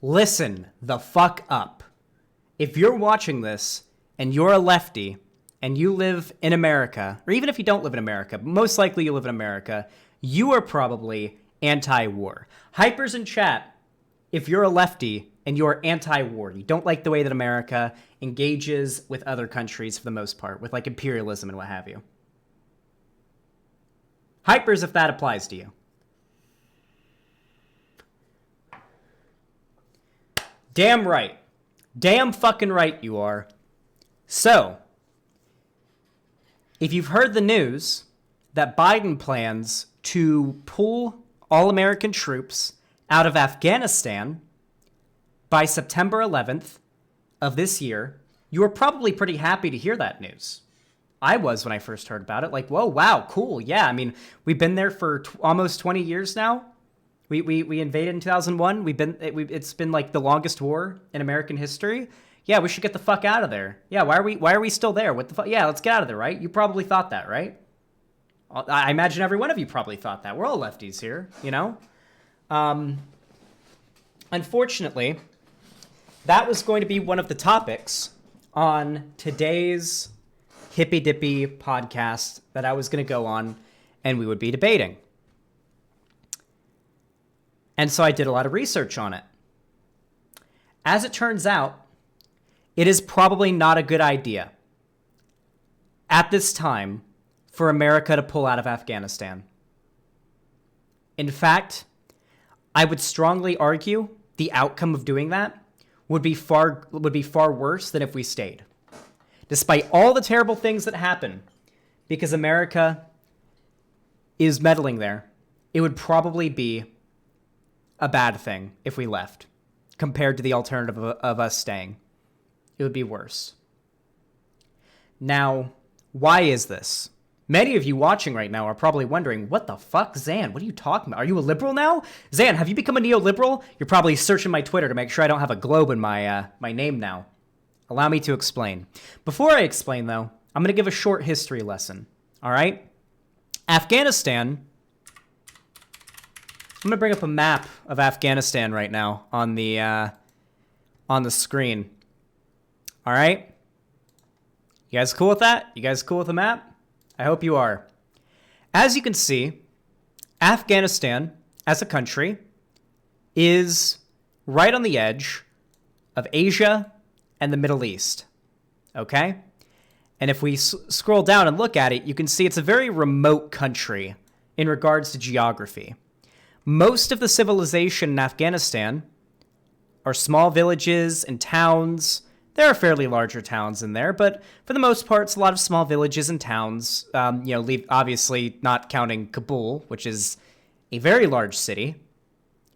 listen the fuck up. If you're watching this and you're a lefty and you live in America, or even if you don't live in America, most likely you live in America, you are probably anti-war. Hypers in chat, if you're a lefty and you're anti-war, you don't like the way that America engages with other countries for the most part, with like imperialism and what have you. Hypers if that applies to you. Damn right. Damn fucking right you are. So, if you've heard the news that Biden plans to pull all American troops out of Afghanistan by September 11th of this year, you were probably pretty happy to hear that news. I was when I first heard about it. Like, whoa, wow, cool. Yeah, I mean, we've been there for almost 20 years now. We invaded in 2001. It's been like the longest war in American history. Yeah, we should get the fuck out of there. Yeah, why are we still there? What the fuck? Yeah, let's get out of there, right? You probably thought that, right? I imagine every one of you probably thought that. We're all lefties here, you know? Unfortunately, that was going to be one of the topics on today's Hippy Dippy podcast that I was going to go on and we would be debating. And so I did a lot of research on it. As it turns out, it is probably not a good idea at this time for America to pull out of Afghanistan. In fact, I would strongly argue the outcome of doing that would be far worse than if we stayed. Despite all the terrible things that happen, because America is meddling there, it would probably be a bad thing if we left, compared to the alternative of us staying. It would be worse. Now, why is this? Many of you watching right now are probably wondering, what the fuck, Zan? What are you talking about? Are you a liberal now? Zan, have you become a neoliberal? You're probably searching my Twitter to make sure I don't have a globe in my name now. Allow me to explain. Before I explain, though, I'm going to give a short history lesson. All right? Afghanistan. I'm going to bring up a map of Afghanistan right now on the screen. All right? You guys cool with that? You guys cool with the map? I hope you are. As you can see, Afghanistan as a country is right on the edge of Asia and the Middle East. Okay? And if we scroll down and look at it, you can see it's a very remote country in regards to geography. Most of the civilization in Afghanistan are small villages and towns. There are fairly larger towns in there, but for the most part, it's a lot of small villages and towns. Obviously not counting Kabul, which is a very large city.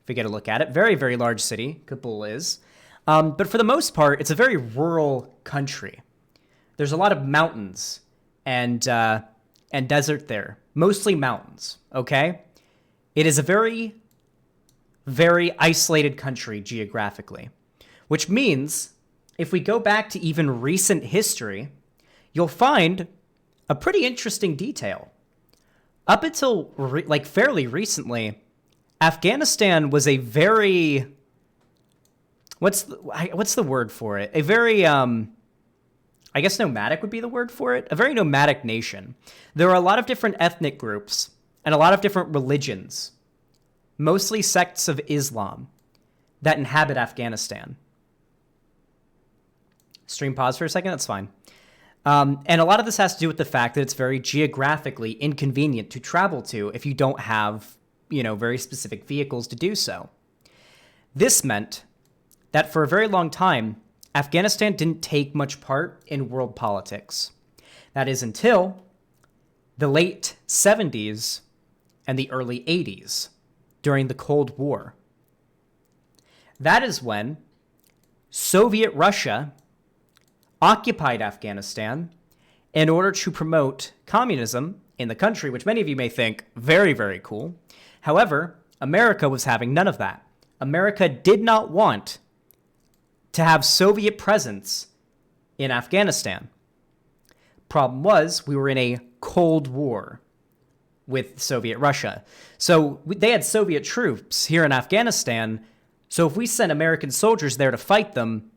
If we get a look at it, very, very large city, Kabul is. But for the most part, it's a very rural country. There's a lot of mountains and desert there, mostly mountains, okay? It is a very, very isolated country geographically, which means if we go back to even recent history, you'll find a pretty interesting detail. Up until fairly recently, Afghanistan was a very, what's the word for it? A very, I guess nomadic would be the word for it. A very nomadic nation. There are a lot of different ethnic groups and a lot of different religions, mostly sects of Islam, that inhabit Afghanistan. Stream pause for a second, that's fine. And a lot of this has to do with the fact that it's very geographically inconvenient to travel to if you don't have, very specific vehicles to do so. This meant that for a very long time, Afghanistan didn't take much part in world politics. That is until the late 70s and the early 80s during the Cold War. That is when Soviet Russia occupied Afghanistan in order to promote communism in the country, which many of you may think very, very cool. However, America was having none of that. America did not want to have Soviet presence in Afghanistan. Problem was, we were in a Cold War with Soviet Russia. So they had Soviet troops here in Afghanistan So if we send American soldiers there to fight them,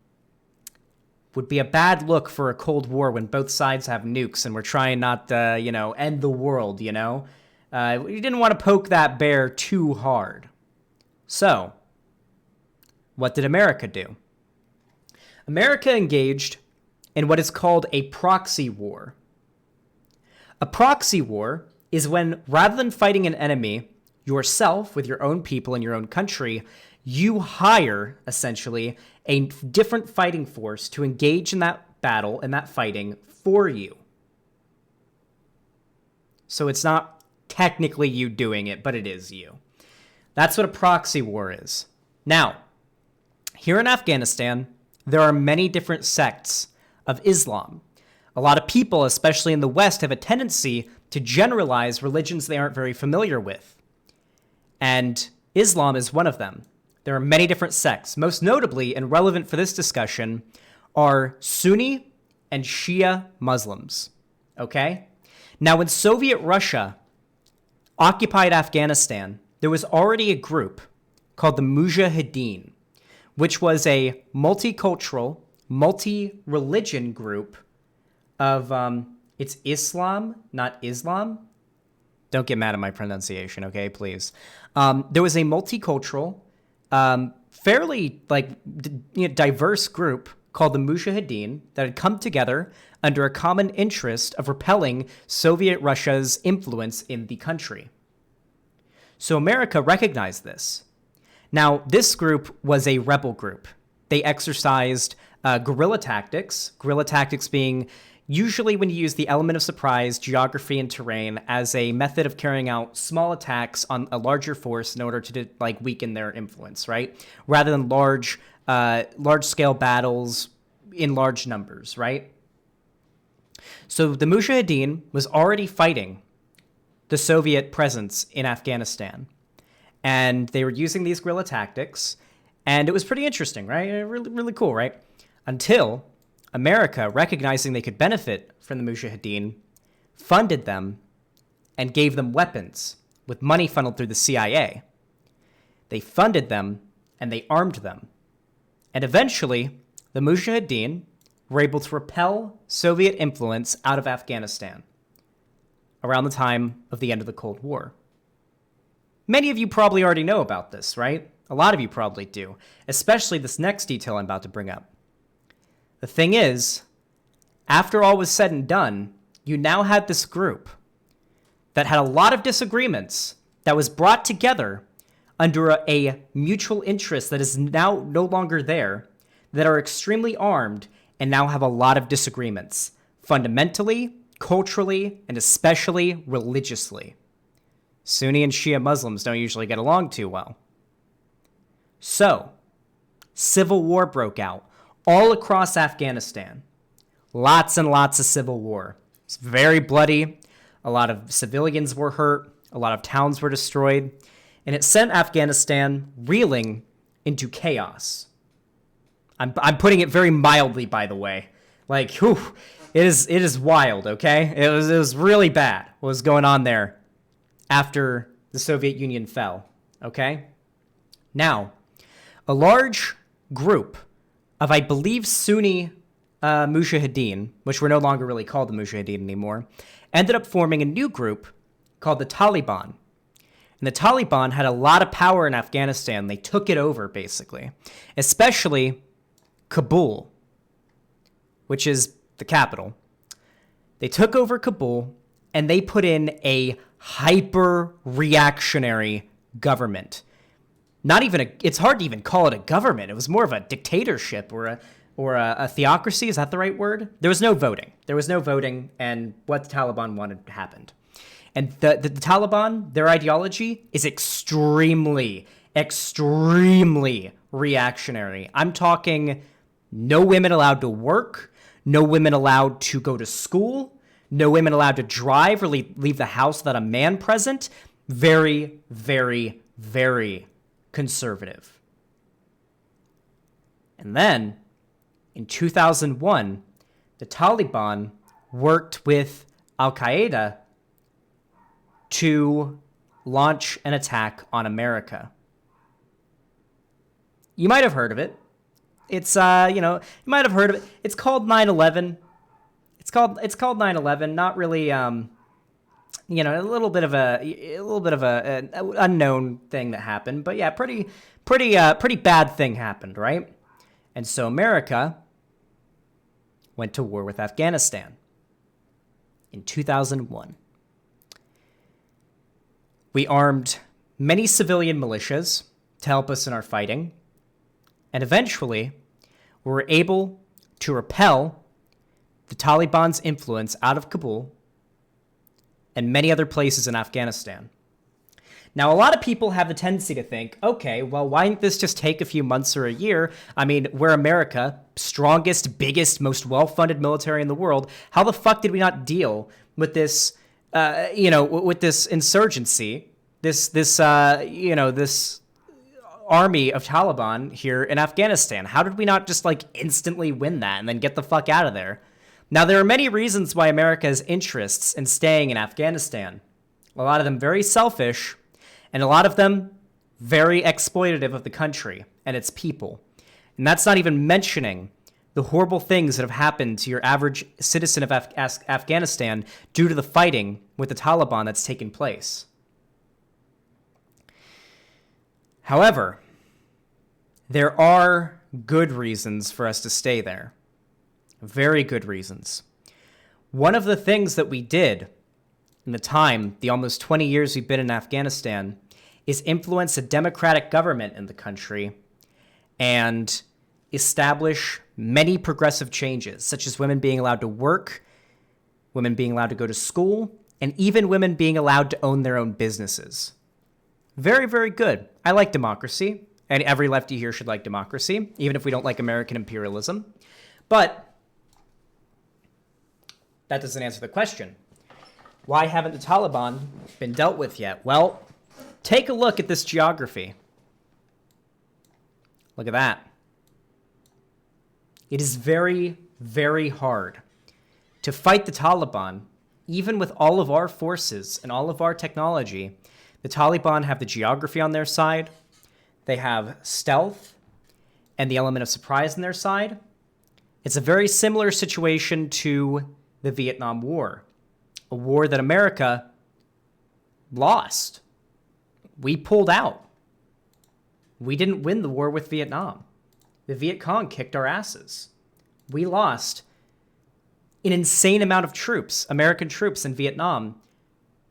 would be a bad look for a Cold War when both sides have nukes and we're trying not to, end the world, We didn't want to poke that bear too hard. So, what did America do? America engaged in what is called a proxy war. A proxy war is when, rather than fighting an enemy yourself with your own people in your own country, you hire, essentially, a different fighting force to engage in that battle and that fighting for you. So it's not technically you doing it, but it is you. That's what a proxy war is. Now, here in Afghanistan, there are many different sects of Islam. A lot of people, especially in the West, have a tendency to generalize religions they aren't very familiar with. And Islam is one of them. There are many different sects. Most notably, and relevant for this discussion, are Sunni and Shia Muslims. Okay? Now, when Soviet Russia occupied Afghanistan, there was already a group called the Mujahideen, which was a multicultural, multi-religion group of, it's Islam, not Islam. Don't get mad at my pronunciation, okay, please. There was a multicultural, fairly diverse group called the Mujahideen that had come together under a common interest of repelling Soviet Russia's influence in the country. So America recognized this. Now, this group was a rebel group. They exercised guerrilla tactics being usually when you use the element of surprise, geography, and terrain as a method of carrying out small attacks on a larger force in order to weaken their influence, right? Rather than large-scale battles in large numbers, right? So the Mujahideen was already fighting the Soviet presence in Afghanistan. And they were using these guerrilla tactics, and it was pretty interesting, right? Really, really cool, right? Until America, recognizing they could benefit from the Mujahideen, funded them and gave them weapons with money funneled through the CIA. They funded them and they armed them. And eventually, the Mujahideen were able to repel Soviet influence out of Afghanistan around the time of the end of the Cold War. Many of you probably already know about this, right? A lot of you probably do, especially this next detail I'm about to bring up. The thing is, after all was said and done, you now had this group that had a lot of disagreements that was brought together under a mutual interest that is now no longer there, that are extremely armed and now have a lot of disagreements, fundamentally, culturally, and especially religiously. Sunni and Shia Muslims don't usually get along too well. So, civil war broke out all across Afghanistan. Lots and lots of civil war. It's very bloody. A lot of civilians were hurt. A lot of towns were destroyed. And it sent Afghanistan reeling into chaos. I'm putting it very mildly, by the way. It is wild, okay? It was really bad what was going on there after the Soviet Union fell, okay? Now, a large group of, I believe, Sunni Mujahideen, which were no longer really called the Mujahideen anymore, ended up forming a new group called the Taliban. And the Taliban had a lot of power in Afghanistan. They took it over, basically, especially Kabul, which is the capital. They took over Kabul, and they put in a hyper-reactionary government. It's hard to even call it a government. It was more of a dictatorship or a theocracy. Is that the right word? There was no voting. And what the Taliban wanted happened. And the Taliban, their ideology is extremely, extremely reactionary. I'm talking no women allowed to work, no women allowed to go to school, no women allowed to drive or leave the house without a man present. Very, very, very conservative. And then, in 2001, the Taliban worked with Al-Qaeda to launch an attack on America. You might have heard of it. It's, you might have heard of it. It's called 9/11. It's called 9/11. Not really, a little bit of an unknown thing that happened. But yeah, pretty bad thing happened, right? And so America went to war with Afghanistan in 2001. We armed many civilian militias to help us in our fighting, and eventually we were able to repel the Taliban's influence out of Kabul and many other places in Afghanistan. Now, a lot of people have the tendency to think, okay, well, why didn't this just take a few months or a year? I mean, we're America, strongest, biggest, most well-funded military in the world. How the fuck did we not deal with this, with this insurgency, this army of Taliban here in Afghanistan? How did we not just instantly win that and then get the fuck out of there? Now, there are many reasons why America has interests in staying in Afghanistan. A lot of them very selfish, and a lot of them very exploitative of the country and its people. And that's not even mentioning the horrible things that have happened to your average citizen of Afghanistan due to the fighting with the Taliban that's taken place. However, there are good reasons for us to stay there. Very good reasons. One of the things that we did in the almost 20 years we've been in Afghanistan, is influence a democratic government in the country and establish many progressive changes, such as women being allowed to work, women being allowed to go to school, and even women being allowed to own their own businesses. Very, very good. I like democracy, and every lefty here should like democracy, even if we don't like American imperialism. But that doesn't answer the question. Why haven't the Taliban been dealt with yet? Well, take a look at this geography. Look at that. It is very, very hard to fight the Taliban, even with all of our forces and all of our technology. The Taliban have the geography on their side. They have stealth and the element of surprise on their side. It's a very similar situation to the Vietnam War, a war that America lost. We pulled out. We didn't win the war with Vietnam. The Viet Cong kicked our asses. We lost an insane amount of troops, American troops in Vietnam,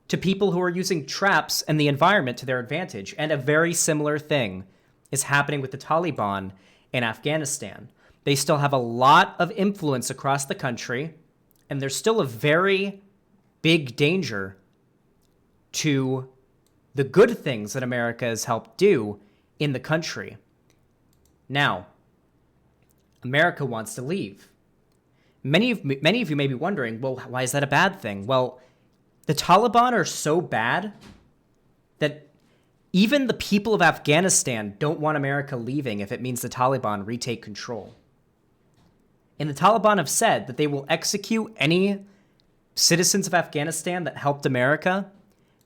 to people who are using traps and the environment to their advantage. And a very similar thing is happening with the Taliban in Afghanistan. They still have a lot of influence across the country, and there's still a very big danger to the good things that America has helped do in the country. Now, America wants to leave. Many of you may be wondering, well, why is that a bad thing? Well, the Taliban are so bad that even the people of Afghanistan don't want America leaving if it means the Taliban retake control. And the Taliban have said that they will execute any citizens of Afghanistan that helped America,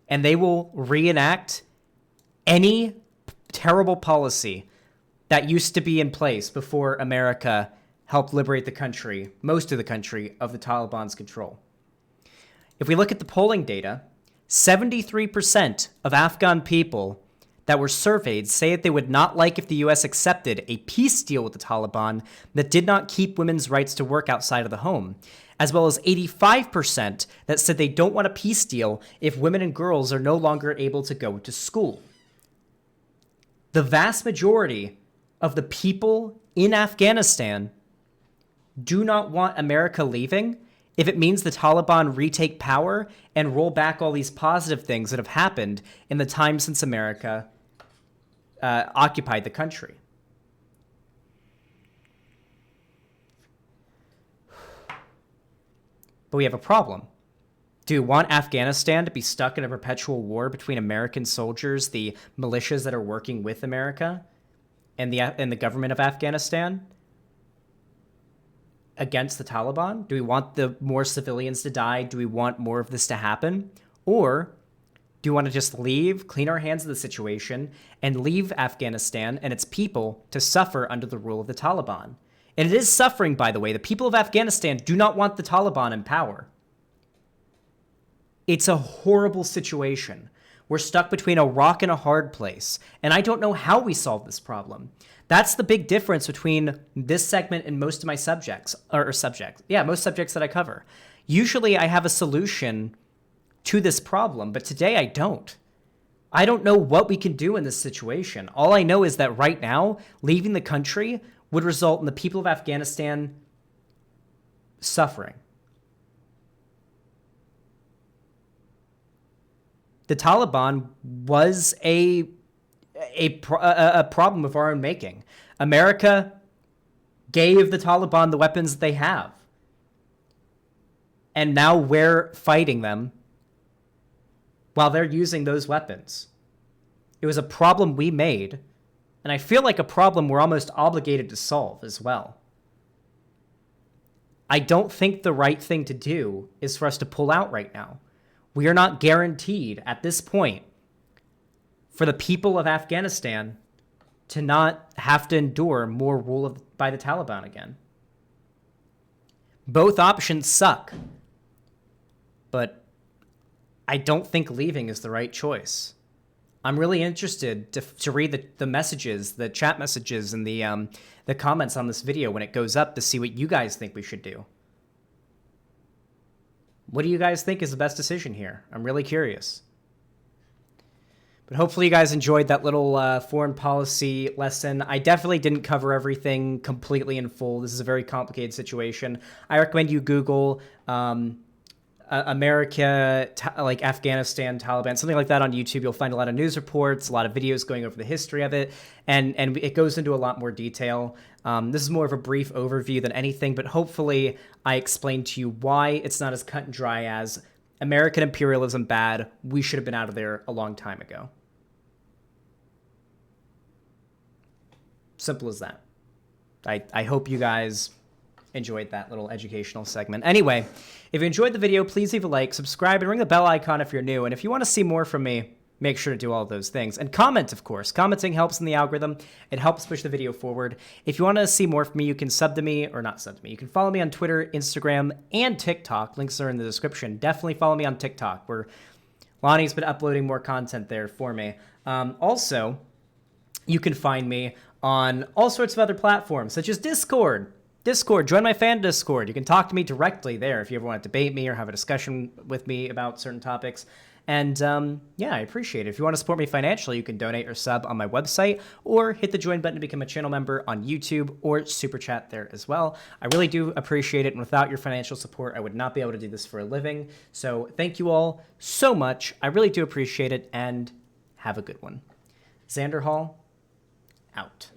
and they will reenact any terrible policy that used to be in place before America helped liberate the country, most of the country, of the Taliban's control. If we look at the polling data, 73% of Afghan people that were surveyed say that they would not like if the U.S. accepted a peace deal with the Taliban that did not keep women's rights to work outside of the home, as well as 85% that said they don't want a peace deal if women and girls are no longer able to go to school. The vast majority of the people in Afghanistan do not want America leaving if it means the Taliban retake power and roll back all these positive things that have happened in the time since America occupied the country. But we have a problem. Do we want Afghanistan to be stuck in a perpetual war between American soldiers, the militias that are working with America, and the government of Afghanistan against the Taliban? Do we want the more civilians to die? Do we want more of this to happen? Or Do you want to just leave, clean our hands of the situation, and leave Afghanistan and its people to suffer under the rule of the Taliban? And it is suffering, by the way. The people of Afghanistan do not want the Taliban in power. It's a horrible situation. We're stuck between a rock and a hard place, and I don't know how we solve this problem. That's the big difference between this segment and most of my subjects, most subjects that I cover. Usually I have a solution to this problem, but today I don't. I don't know what we can do in this situation. All I know is that right now, leaving the country would result in the people of Afghanistan suffering. The Taliban was a problem of our own making. America gave the Taliban the weapons they have. And now we're fighting them while they're using those weapons. It was a problem we made, and I feel like a problem we're almost obligated to solve as well. I don't think the right thing to do is for us to pull out right now. We are not guaranteed at this point for the people of Afghanistan to not have to endure more rule by the Taliban again. Both options suck, but I don't think leaving is the right choice. I'm really interested to read the messages, the chat messages, and the comments on this video when it goes up to see what you guys think we should do. What do you guys think is the best decision here? I'm really curious. But hopefully you guys enjoyed that little foreign policy lesson. I definitely didn't cover everything completely in full. This is a very complicated situation. I recommend you Google America, like Afghanistan, Taliban, something like that on YouTube. You'll find a lot of news reports, a lot of videos going over the history of it, and it goes into a lot more detail. This is more of a brief overview than anything, but hopefully I explained to you why it's not as cut and dry as American imperialism bad. We should have been out of there a long time ago. Simple as that. I hope you guys enjoyed that little educational segment. Anyway, if you enjoyed the video, please leave a like, subscribe, and ring the bell icon if you're new. And if you want to see more from me, make sure to do all of those things. And comment, of course. Commenting helps in the algorithm. It helps push the video forward. If you want to see more from me, you can sub to me, or not sub to me. You can follow me on Twitter, Instagram, and TikTok. Links are in the description. Definitely follow me on TikTok, where Lonnie's been uploading more content there for me. Also, you can find me on all sorts of other platforms, such as Discord. Join my fan Discord. You can talk to me directly there if you ever want to debate me or have a discussion with me about certain topics. And yeah, I appreciate it. If you want to support me financially, you can donate or sub on my website, or hit the join button to become a channel member on YouTube, or super chat there as well. I really do appreciate it, and without your financial support, I would not be able to do this for a living. So thank you all so much. I really do appreciate it, and have a good one. Xander Hall, out.